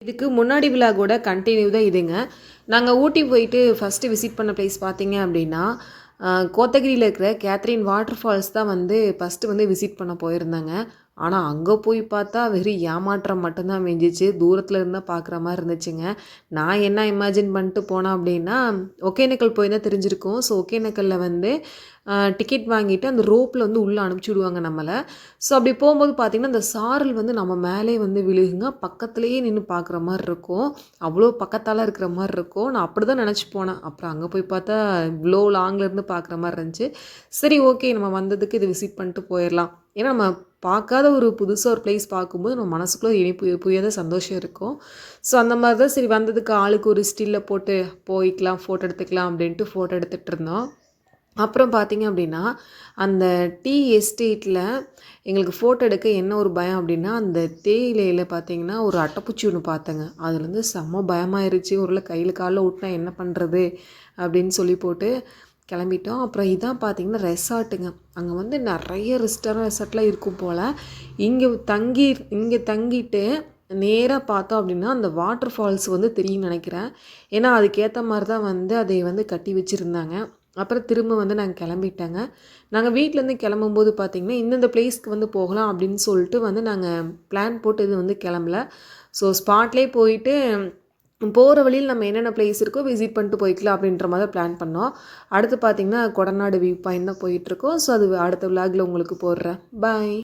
இதுக்கு முன்னாடி விலாகோட கண்டினியூ தான் இதுங்க. நாங்க ஊட்டி போயிட்டு ஃபர்ஸ்ட்டு விசிட் பண்ண பிளேஸ் பார்த்தீங்க அப்படின்னா, கோத்தகிரியில இருக்கிற கேத்ரின் வாட்டர் ஃபால்ஸ் தான் வந்து ஃபஸ்ட்டு வந்து விசிட் பண்ண போயிருந்தேங்க. ஆனா, அங்க போய் பார்த்தா வெறும் ஏமாற்றம் மட்டும் தான் மிஞ்சிச்சு. தூரத்துல இருந்தா பார்க்குற மாரி இருந்துச்சுங்க. நான் என்ன இமேஜின் பண்ணிட்டு போனேன் அப்படின்னா, ஒகேனக்கல் போயிருந்தா தெரிஞ்சிருக்கும். ஸோ ஒகேனக்கல்ல வந்து டிக்கெட் வாங்கிட்டு அந்த ரோப்ல வந்து உள்ள அனுப்பிச்சு விடுவாங்க நம்மள. ஸோ அப்படி போம்போது பார்த்தீங்கன்னா, அந்த சாரல் வந்து நம்ம மேலயே வந்து விழுகுங்க. பக்கத்துலயே நின்னு பார்க்குற மாரி இருக்கும். அவ்வளோ பக்கத்தால இருக்கிற மாரி இருக்கும். நான் அப்படிதான் நெனச்சு போனேன். அப்புறம் அங்க போய் பார்த்தா இவ்ளோ லாங்ல இருந்து பார்க்குற மாரி இருந்துச்சு. சரி ஓகே நம்ம வந்ததுக்கு இத விசிட் பண்ணிட்டு போயிரலாம். ஏன்னா நம்ம பார்க்காத ஒரு புதுசா ஒரு பிளேஸ் பார்க்கும்போது நம்ம மனசுக்குள்ள புரியாத சந்தோஷம் இருக்கும். ஸோ அந்த மாரி தான் சரி வந்ததுக்கு ஆளுக்கு ஒரு ஸ்டில்ல போட்டு போய்க்கலாம், ஃபோட்டோ எடுத்துக்கலாம் அப்படின்ட்டு ஃபோட்டோ எடுத்துட்டு இருந்தோம். அப்புறம் பார்த்தீங்க அப்படின்னா, அந்த டீ எஸ்டேட்ல எங்களுக்கு ஃபோட்டோ எடுக்க என்ன ஒரு பயம் அப்படின்னா, அந்த தேயிலையில பார்த்தீங்கன்னா, ஒரு அட்டைப்பூச்சி ஒண்ணு பார்த்தேங்க. அதுலேருந்து செம்ம பயமாயிருச்சு. ஒரு வேள கையில கால்ல ஒட்டுனா என்ன பண்ணுறது? அப்படின்னு சொல்லி போட்டு கிளம்பிட்டோம். அப்புறம் இதான் பார்த்தீங்கன்னா ரெசார்ட்டுங்க. அங்கே வந்து நெறைய ரெசார்ட்லாம் இருக்கும் போல. இங்க தங்கி இங்க தங்கிட்டு நேரா பார்த்தோம் அப்படின்னா, அந்த வாட்டர் ஃபால்ஸ் வந்து தெரியும்னு நெனைக்கிறேன். ஏன்னா, அதுக்கேத்த மாரி தான் வந்து அதை வந்து கட்டி வச்சிருந்தாங்க. அப்புறம் திரும்ப வந்து நாங்க கிளம்பிட்டேங்க. நாங்க வீட்லேருந்து கிளம்பும்போது பார்த்தீங்கன்னா, இந்தந்த பிளேஸ்க்கு வந்து போகலாம் அப்படின்னு சொல்லிட்டு வந்து நாங்க பிளான் போட்டு இது வந்து கிளம்பல. ஸோ ஸ்பாட்லேயே போயிட்டு போகிற வழியில நம்ம என்னென்ன பிளேஸ் இருக்கோ விசிட் பண்ணிட்டு போய்க்கலாம் அப்படின்ற மாதிரி பிளான் பண்ணோம். அடுத்து பார்த்தீங்கன்னா, கொடநாடு வியூ பாயிண்ட் தான் போயிட்டுருக்கோம். ஸோ அது அடுத்த விலாகில உங்களுக்கு போடுறேன். பாய்.